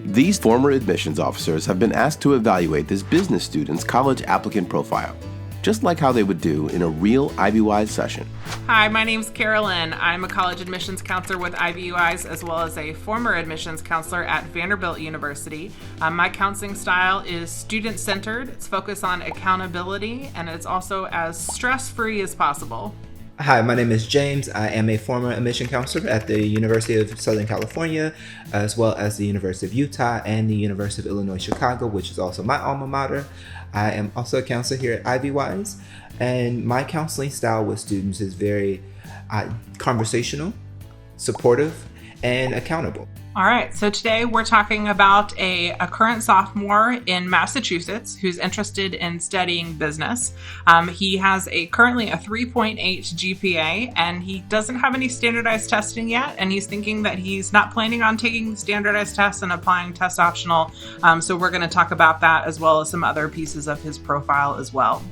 These former admissions officers have been asked to evaluate this business student's college applicant profile, just like how they would do in a real IvyWise session. Hi, my name's Carolyn. I'm a college admissions counselor with IvyWise, as well as a former admissions counselor at Vanderbilt University. My counseling style is student-centered, it's focused on accountability, and it's also as stress-free as possible. Hi, my name is James. I am a former admission counselor at the University of Southern California, as well as the University of Utah and the University of Illinois Chicago, which is also my alma mater. I am also a counselor here at IvyWise, and my counseling style with students is very conversational, supportive, and accountable. All right, so today we're talking about a current sophomore in Massachusetts who's interested in studying business. He has currently a 3.8 GPA, and he doesn't have any standardized testing yet, and he's thinking that he's not planning on taking the standardized tests and applying test optional. So we're going to talk about that as well as some other pieces of his profile as well.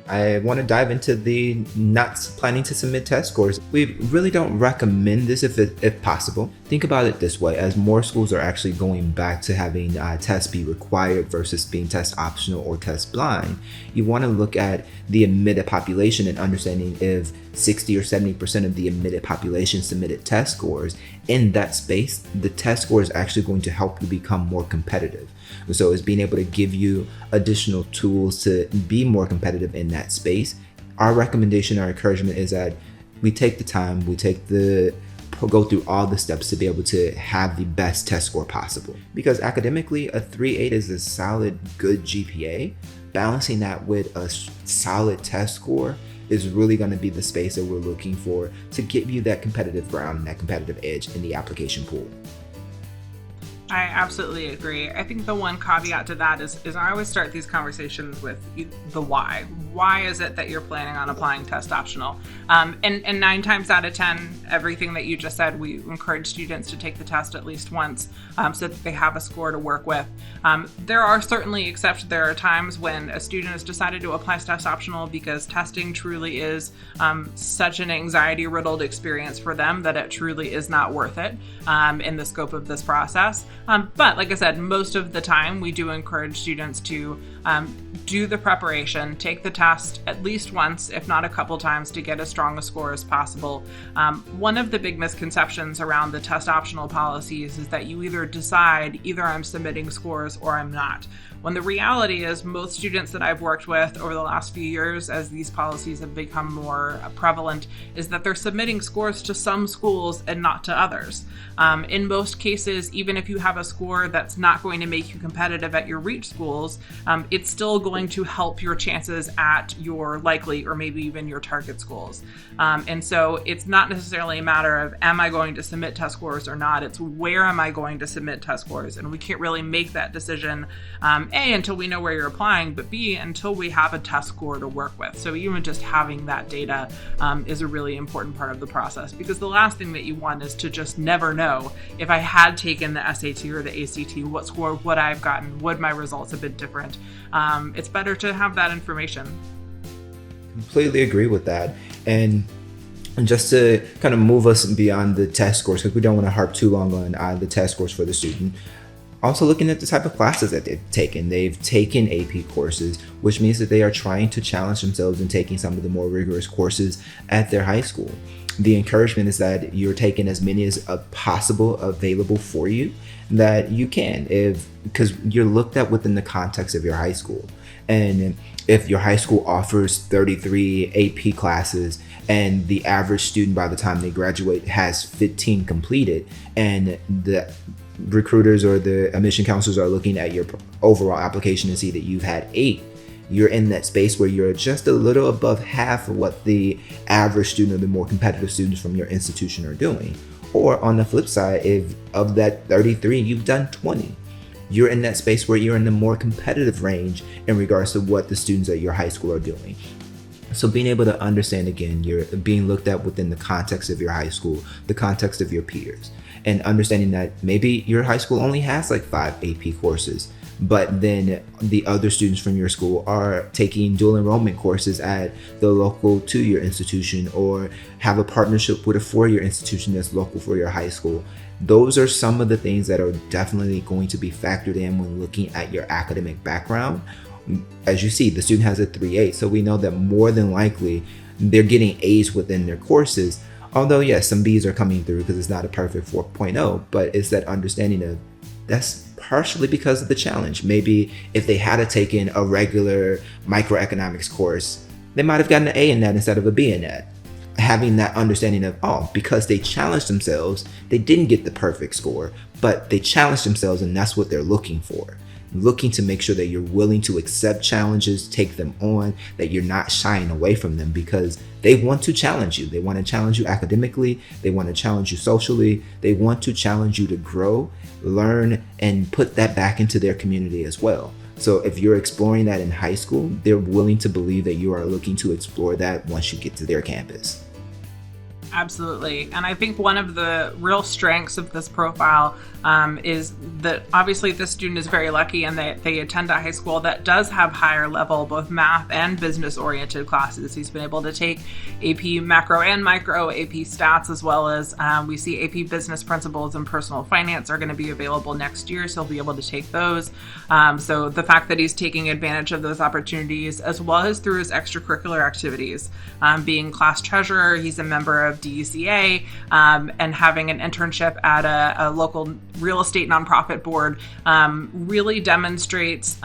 I want to dive into the not planning to submit test scores. We really don't recommend this if possible. Think about it this way: as more schools are actually going back to having tests be required versus being test optional or test blind, you want to look at the admitted population and understanding if 60 or 70% of the admitted population submitted test scores. In that space, the test score is actually going to help you become more competitive. So it's being able to give you additional tools to be more competitive in that space. Our recommendation, our encouragement is that we take the time, go through all the steps to be able to have the best test score possible. Because academically, a 3.8 is a solid, good GPA. Balancing that with a solid test score is really going to be the space that we're looking for to give you that competitive ground and that competitive edge in the application pool. I absolutely agree. I think the one caveat to that is I always start these conversations with the why. Why is it that you're planning on applying test optional? And 9 times out of 10, everything that you just said, we encourage students to take the test at least once so that they have a score to work with. There are certainly exceptions. There are times when a student has decided to apply test optional because testing truly is such an anxiety-riddled experience for them that it truly is not worth it in the scope of this process. But like I said, most of the time we do encourage students to do the preparation, take the test at least once, if not a couple times, to get as strong a score as possible. One of the big misconceptions around the test optional policies is that you either decide either I'm submitting scores or I'm not. When the reality is most students that I've worked with over the last few years, as these policies have become more prevalent, is that they're submitting scores to some schools and not to others. In most cases, even if you have a score that's not going to make you competitive at your reach schools, it's still going to help your chances at your likely or maybe even your target schools. And so it's not necessarily a matter of am I going to submit test scores or not, it's where am I going to submit test scores, and we can't really make that decision A, until we know where you're applying, but B, until we have a test score to work with. So even just having that data is a really important part of the process, because the last thing that you want is to just never know if I had taken the SAT or the ACT, what score would I have gotten? Would my results have been different? It's better to have that information. Completely agree with that. And just to kind of move us beyond the test scores, because we don't want to harp too long on the test scores for the student, also looking at the type of classes that they've taken. They've taken AP courses, which means that they are trying to challenge themselves in taking some of the more rigorous courses at their high school. The encouragement is that you're taking as many as possible available for you that you can, because you're looked at within the context of your high school. And if your high school offers 33 AP classes and the average student by the time they graduate has 15 completed, and the recruiters or the admission counselors are looking at your overall application and see that you've had 8, you're in that space where you're just a little above half of what the average student or the more competitive students from your institution are doing. Or on the flip side, if of that 33, you've done 20, you're in that space where you're in the more competitive range in regards to what the students at your high school are doing. So being able to understand, again, you're being looked at within the context of your high school, the context of your peers, and understanding that maybe your high school only has like 5 AP courses, but then the other students from your school are taking dual enrollment courses at the local to your institution, or have a partnership with a 4-year institution that's local for your high school. those are some of the things that are definitely going to be factored in when looking at your academic background. As you see, the student has a 3.8, so we know that more than likely they're getting A's within their courses. Although, yes, some B's are coming through because it's not a perfect 4.0, but it's that understanding of that's partially because of the challenge. Maybe if they had taken a regular microeconomics course, they might have gotten an A in that instead of a B in that. Having that understanding of, because they challenged themselves, they didn't get the perfect score, but they challenged themselves, and that's what they're looking for. Looking to make sure that you're willing to accept challenges, take them on, that you're not shying away from them, because they want to challenge you. They want to challenge you academically. They want to challenge you socially. They want to challenge you to grow, learn, and put that back into their community as well. So if you're exploring that in high school, they're willing to believe that you are looking to explore that once you get to their campus. Absolutely. And I think one of the real strengths of this profile is that obviously this student is very lucky and they attend a high school that does have higher level, both math and business oriented classes. He's been able to take AP macro and micro, AP stats, as well as we see AP business principles and personal finance are going to be available next year. So he'll be able to take those. So the fact that he's taking advantage of those opportunities, as well as through his extracurricular activities, being class treasurer, he's a member of DECA, and having an internship at a local real estate nonprofit board really demonstrates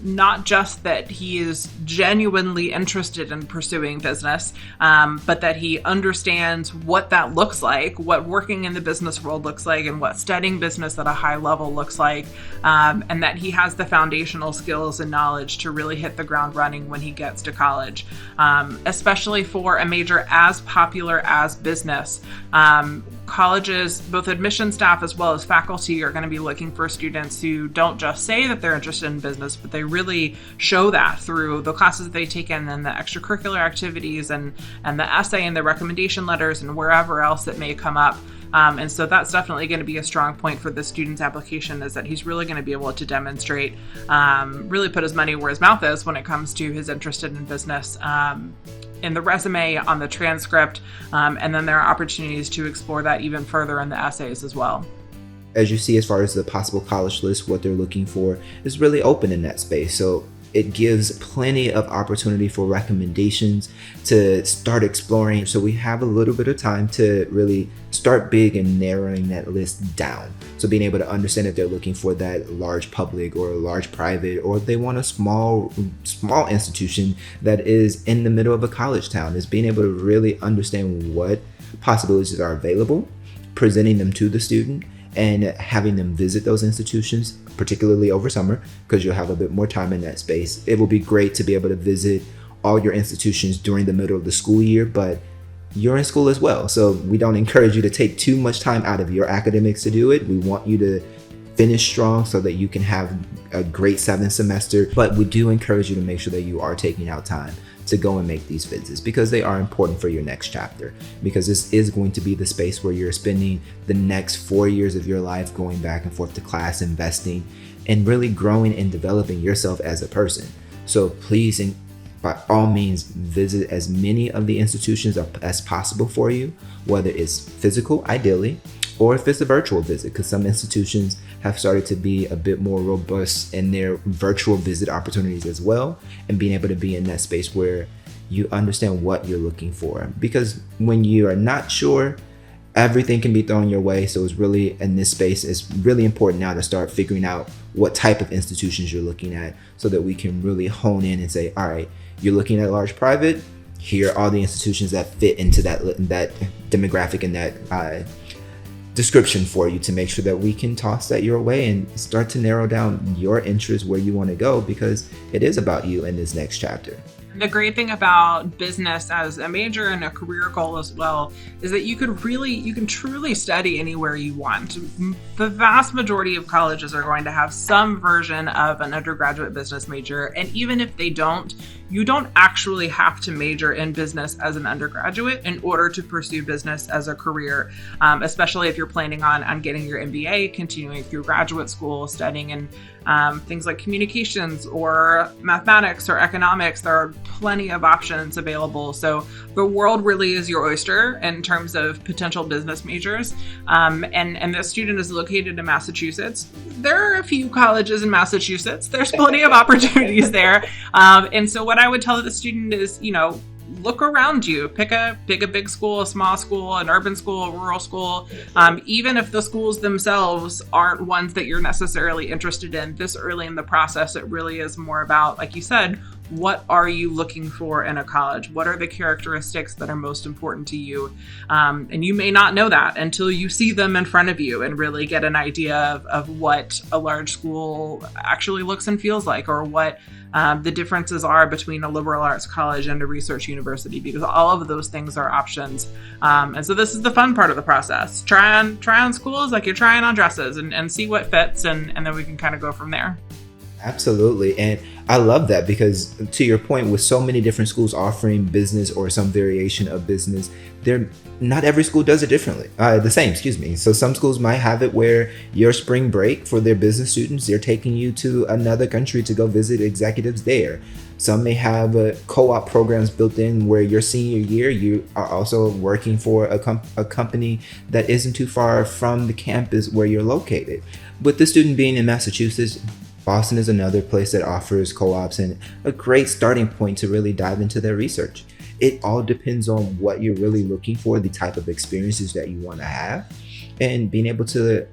not just that he is genuinely interested in pursuing business, but that he understands what that looks like, what working in the business world looks like, and what studying business at a high level looks like, and that he has the foundational skills and knowledge to really hit the ground running when he gets to college, especially for a major as popular as business. Colleges, both admission staff as well as faculty, are going to be looking for students who don't just say that they're interested in business, but they really show that through the classes that they take in and the extracurricular activities and the essay and the recommendation letters and wherever else that may come up. And so that's definitely going to be a strong point for the student's application, is that he's really going to be able to demonstrate, really put his money where his mouth is when it comes to his interest in business. In the resume, on the transcript, and then there are opportunities to explore that even further in the essays as well. As you see, as far as the possible college list, what they're looking for is really open in that space. So it gives plenty of opportunity for recommendations to start exploring. So we have a little bit of time to really start big and narrowing that list down. So being able to understand if they're looking for that large public or a large private, or if they want a small institution that is in the middle of a college town, is being able to really understand what possibilities are available, presenting them to the student, and having them visit those institutions, particularly over summer, because you'll have a bit more time in that space. It will be great to be able to visit all your institutions during the middle of the school year, but you're in school as well. So we don't encourage you to take too much time out of your academics to do it. We want you to finish strong so that you can have a great 7th semester, but we do encourage you to make sure that you are taking out time to go and make these visits, because they are important for your next chapter, because this is going to be the space where you're spending the next 4 years of your life going back and forth to class, investing, and really growing and developing yourself as a person. So please, and by all means, visit as many of the institutions as possible for you, whether it's physical, ideally, or if it's a virtual visit, because some institutions have started to be a bit more robust in their virtual visit opportunities as well, and being able to be in that space where you understand what you're looking for. Because when you are not sure, everything can be thrown your way. So it's really, in this space, it's really important now to start figuring out what type of institutions you're looking at, so that we can really hone in and say, all right, you're looking at large private, here are all the institutions that fit into that demographic and that description for you, to make sure that we can toss that your way and start to narrow down your interests, where you want to go, because it is about you in this next chapter. The great thing about business as a major and a career goal as well is that you can truly study anywhere you want. The vast majority of colleges are going to have some version of an undergraduate business major, and even if they don't, you don't actually have to major in business as an undergraduate in order to pursue business as a career, especially if you're planning on getting your MBA, continuing through graduate school, studying in things like communications or mathematics or economics. There are plenty of options available. So the world really is your oyster in terms of potential business majors. And the student is located in Massachusetts. There are a few colleges in Massachusetts. There's plenty of opportunities there. And so what I would tell the student is, look around you, pick a big school, a small school, an urban school, a rural school. Even if the schools themselves aren't ones that you're necessarily interested in this early in the process, it really is more about, like you said, what are you looking for in a college? What are the characteristics that are most important to you? And you may not know that until you see them in front of you and really get an idea of what a large school actually looks and feels like, or what the differences are between a liberal arts college and a research university, because all of those things are options. And so this is the fun part of the process. Try on schools like you're trying on dresses and see what fits, and then we can kind of go from there. Absolutely. And I love that, because to your point, with so many different schools offering business or some variation of business, not every school does it differently. The same. So some schools might have it where your spring break for their business students, they're taking you to another country to go visit executives there. Some may have co-op programs built in where your senior year, you are also working for a company that isn't too far from the campus where you're located. With the student being in Massachusetts, Boston is another place that offers co-ops and a great starting point to really dive into their research. It all depends on what you're really looking for, the type of experiences that you want to have, and being able to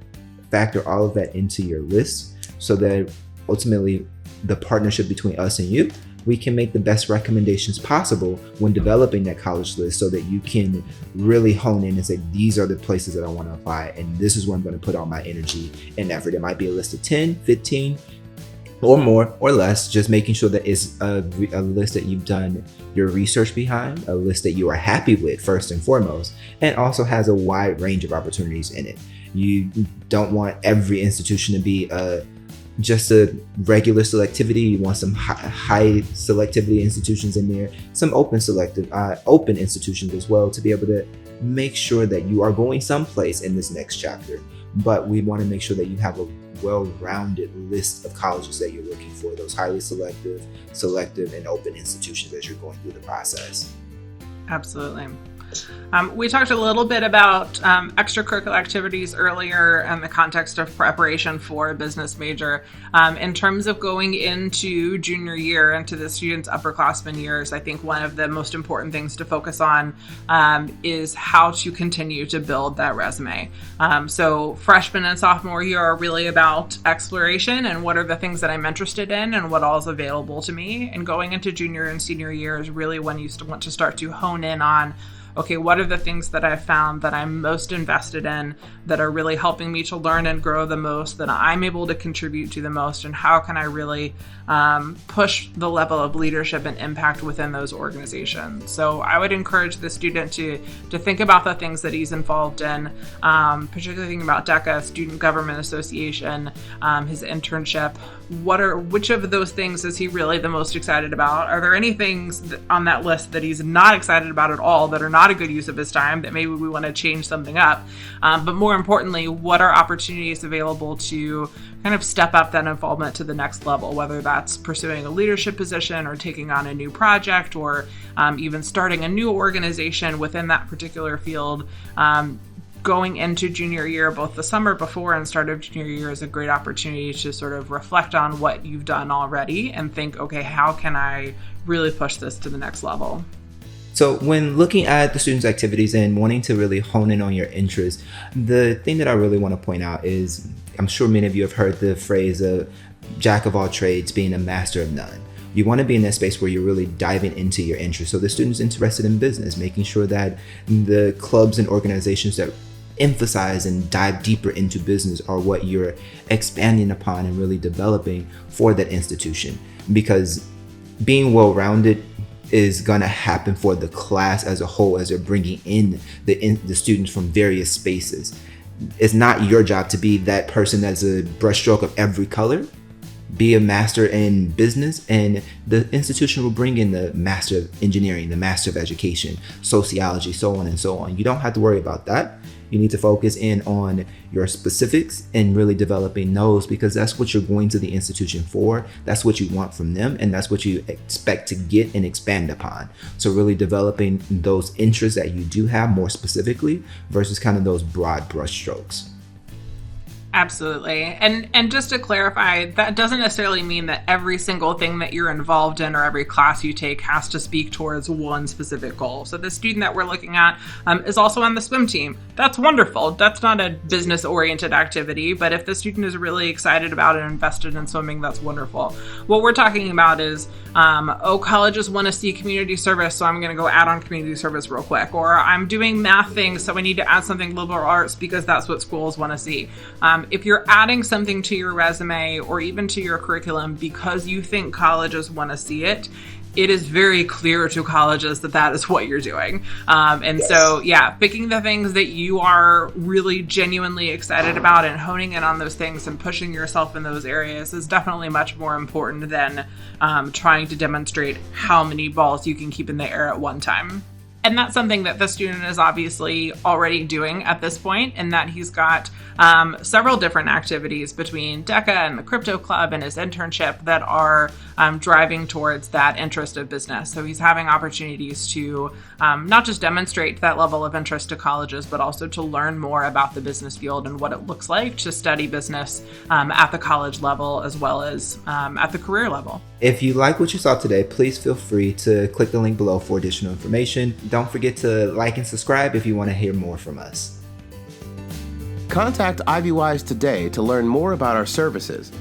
factor all of that into your list so that ultimately the partnership between us and you, we can make the best recommendations possible when developing that college list, so that you can really hone in and say, these are the places that I want to apply, and this is where I'm going to put all my energy and effort. It might be a list of 10, 15, or more or less, just making sure that it's a list that you've done your research behind, a list that you are happy with first and foremost, and also has a wide range of opportunities in it. You don't want every institution to be just a regular selectivity. You want some high selectivity institutions in there, some open institutions as well, to be able to make sure that you are going someplace in this next chapter. But we want to make sure that you have a well-rounded list of colleges that you're looking for, those highly selective, and open institutions as you're going through the process. Absolutely. We talked a little bit about extracurricular activities earlier in the context of preparation for a business major. In terms of going into junior year, into the students' upperclassmen years, I think one of the most important things to focus on is how to continue to build that resume. So freshman and sophomore year are really about exploration and what are the things that I'm interested in and what all is available to me. And going into junior and senior year is really when you want to start to hone in on, okay, what are the things that I've found that I'm most invested in, that are really helping me to learn and grow the most, that I'm able to contribute to the most, and how can I really push the level of leadership and impact within those organizations? So I would encourage the student to think about the things that he's involved in, particularly thinking about DECA, Student Government Association, his internship. Which of those things is he really the most excited about? Are there any things on that list that he's not excited about at all, that are not a good use of his time, that maybe we want to change something up? But more importantly, what are opportunities available to kind of step up that involvement to the next level, whether that's pursuing a leadership position or taking on a new project, or even starting a new organization within that particular field. Going into junior year, both the summer before and start of junior year, is a great opportunity to sort of reflect on what you've done already and think, okay, how can I really push this to the next level? So when looking at the students' activities and wanting to really hone in on your interests, the thing that I really want to point out is, I'm sure many of you have heard the phrase of jack of all trades being a master of none. You want to be in that space where you're really diving into your interests. So the student's interested in business, making sure that the clubs and organizations that emphasize and dive deeper into business are what you're expanding upon and really developing for that institution. Because being well-rounded is going to happen for the class as a whole, as they're bringing in the students from various spaces. It's not your job to be that person that's a brushstroke of every color. be a master in business, and the institution will bring in the master of engineering, the master of education, sociology, so on and so on. You don't have to worry about that. You need to focus in on your specifics and really developing those, because that's what you're going to the institution for. That's what you want from them, and that's what you expect to get and expand upon. So really developing those interests that you do have more specifically versus kind of those broad brush strokes. Absolutely. And just to clarify, that doesn't necessarily mean that every single thing that you're involved in or every class you take has to speak towards one specific goal. So the student that we're looking at is also on the swim team. That's wonderful. That's not a business-oriented activity, but if the student is really excited about and invested in swimming, that's wonderful. What we're talking about is, colleges want to see community service, so I'm going to go add on community service real quick. Or I'm doing math things, so I need to add something liberal arts because that's what schools want to see. If you're adding something to your resume or even to your curriculum because you think colleges want to see it, it is very clear to colleges that that is what you're doing. So, picking the things that you are really genuinely excited about and honing in on those things and pushing yourself in those areas is definitely much more important than trying to demonstrate how many balls you can keep in the air at one time. And that's something that the student is obviously already doing at this point, in that he's got several different activities between DECA and the Crypto Club and his internship that are driving towards that interest of business. So he's having opportunities to not just demonstrate that level of interest to colleges, but also to learn more about the business field and what it looks like to study business at the college level as well as at the career level. If you like what you saw today, please feel free to click the link below for additional information. Don't forget to like and subscribe if you want to hear more from us. Contact IvyWise today to learn more about our services